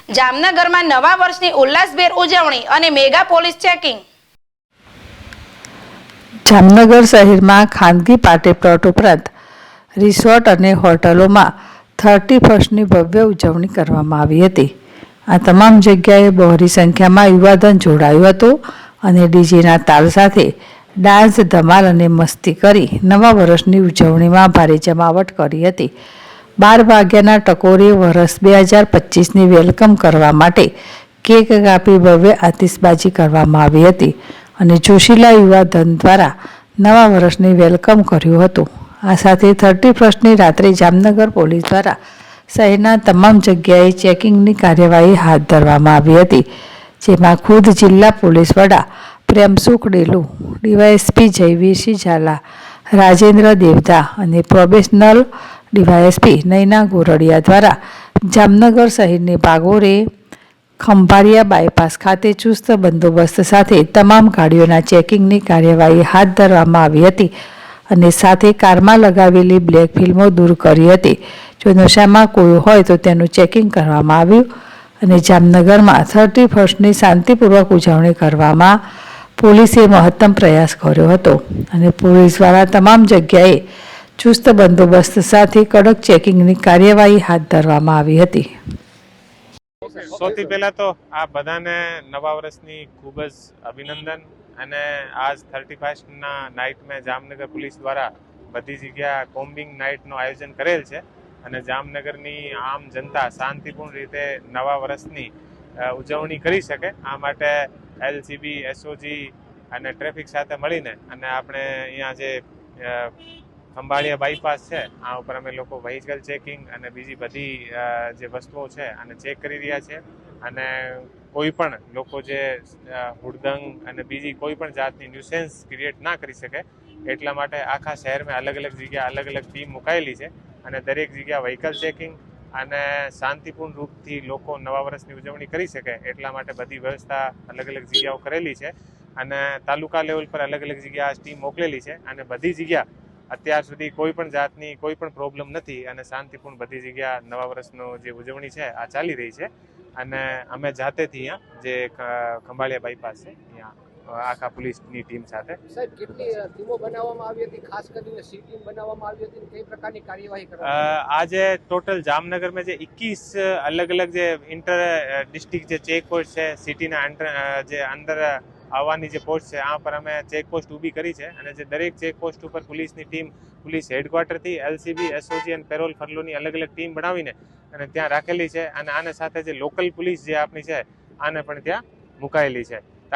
જામનગરમાં નવા વર્ષની ઉલ્લાસભેર ઉજવણી અને મેગા પોલીસ ચેકિંગ। જામનગર શહેરમાં ખાનગી પાર્ટી પ્લોટ ઉપરાંત રિસોર્ટ અને હોટલોમાં 31ની ભવ્ય ઉજવણી કરવામાં આવી હતી। આ તમામ જગ્યાએ બહોળી સંખ્યામાં યુવાધન જોડાયું હતું અને ડીજેના તાલ સાથે ડાન્સ, ધમાલ અને મસ્તી કરી નવા વર્ષની ઉજવણીમાં ભારે જમાવટ કરી હતી। 12 વાગ્યાના ટકોરે વર્ષ 2025ની વેલકમ કરવા માટે કેક કાપી ભવ્ય આતિશબાજી કરવામાં આવી હતી અને જોશીલા યુવાધન દ્વારા નવા વર્ષની વેલકમ કર્યું હતું। આ સાથે 31ની રાત્રે જામનગર પોલીસ દ્વારા શહેરના તમામ જગ્યાએ ચેકિંગની કાર્યવાહી હાથ ધરવામાં આવી હતી, જેમાં ખુદ જિલ્લા પોલીસ વડા પ્રેમસુખ ડેલુ, ડીવાયએસપી જયવીરસિંહ ઝાલા, રાજેન્દ્ર દેવધા અને પ્રોબેશનલ ડીવાયએસપી નયના ગોરડિયા દ્વારા જામનગર શહેરની ભાગોળે ખંભાળિયા બાયપાસ ખાતે ચુસ્ત બંદોબસ્ત સાથે તમામ ગાડીઓના ચેકિંગની કાર્યવાહી હાથ ધરવામાં આવી હતી અને સાથે કારમાં લગાવેલી બ્લેક ફિલ્મો દૂર કરી હતી। જો નશામાં કોઈ હોય તો તેનું ચેકિંગ કરવામાં આવ્યું અને જામનગરમાં 31ની શાંતિપૂર્વક ઉજવણી કરવામાં પોલીસે મહત્તમ પ્રયાસ કર્યો હતો અને પોલીસ દ્વારા તમામ જગ્યાએ ચુસ્ત બંદોબસ્ત સાથે કડક ચેકિંગની કાર્યવાહી હાથ ધરવામાં આવી હતી। સૌથી પહેલા તો આ બધાને નવા વર્ષની ખૂબ જ અભિનંદન અને આજ 31ના નાઇટ મેં જામનગર પોલીસ દ્વારા બધી જગ્યા કોમ્બિંગ નાઇટનું આયોજન કરેલ છે અને જામનગરની આમ જનતા શાંતિપૂર્ણ રીતે નવા વર્ષની ઉજવણી કરી શકે આ માટે એલસીબી, એસઓજી અને ટ્રાફિક સાથે મળીને અને આપણે અહીંયા જે ખંભાળિયા બાયપાસ છે આ ઉપર અમે લોકો વ્હીકલ ચેકિંગ અને બીજી બધી જે વસ્તુઓ છે આને ચેક કરી રહ્યા છે અને કોઈ પણ લોકો જે હુડદંગ અને બીજી કોઈ પણ જાતની ન્યુસેન્સ ક્રિએટ ના કરી શકે એટલા માટે આખા શહેરમાં અલગ અલગ જગ્યા અલગ અલગ ટીમ મુકાયેલી છે અને દરેક જગ્યા વ્હીકલ ચેકિંગ અને શાંતિપૂર્ણ રૂપથી લોકો નવા વર્ષની ઉજવણી કરી શકે એટલા માટે બધી વ્યવસ્થા અલગ અલગ જગ્યાઓ કરેલી છે અને તાલુકા લેવલ પર અલગ અલગ જગ્યા આ ટીમ મોકલેલી છે અને બધી જગ્યા અત્યાર સુધી કોઈ પણ જાતની કોઈ પણ પ્રોબ્લેમ નથી અને શાંતિપૂર્ણ બધી જગ્યા નવા વર્ષનો જે ઉજવણી છે આ ચાલી રહી છે અને અમે જાતેથી અહીંયા જે ખંભાળિયા બાયપાસ છે અહીંયા આખા પોલીસની ટીમ સાથે સાહેબ કેટલી ટીમો બનાવવામાં આવી હતી, ખાસ કરીને સી ટીમ બનાવવામાં આવી હતી, કઈ પ્રકારની કાર્યવાહી કરવામાં આજે ટોટલ જામનગરમાં જે 21 અલગ અલગ જે ઇન્ટર ડિસ્ટ્રિક્ટ જે ચેકપોસ્ટ છે સિટીના જે અંદર આવવાની જે પોસ્ટ છે આ પર અમે ચેકપોસ્ટ ઊભી કરી છે અને જે દરેક ચેકપોસ્ટ ઉપર પોલીસની ટીમ પોલીસ હેડક્વાર્ટરથી એલસીબી, એસઓજી અને પેરોલ ફરલોની અલગ અલગ ટીમ બનાવીને અને ત્યાં રાખેલી છે અને આને સાથે જે લોકલ પોલીસ જે આપણી છે આને પણ ત્યાં મુકાયેલી છે।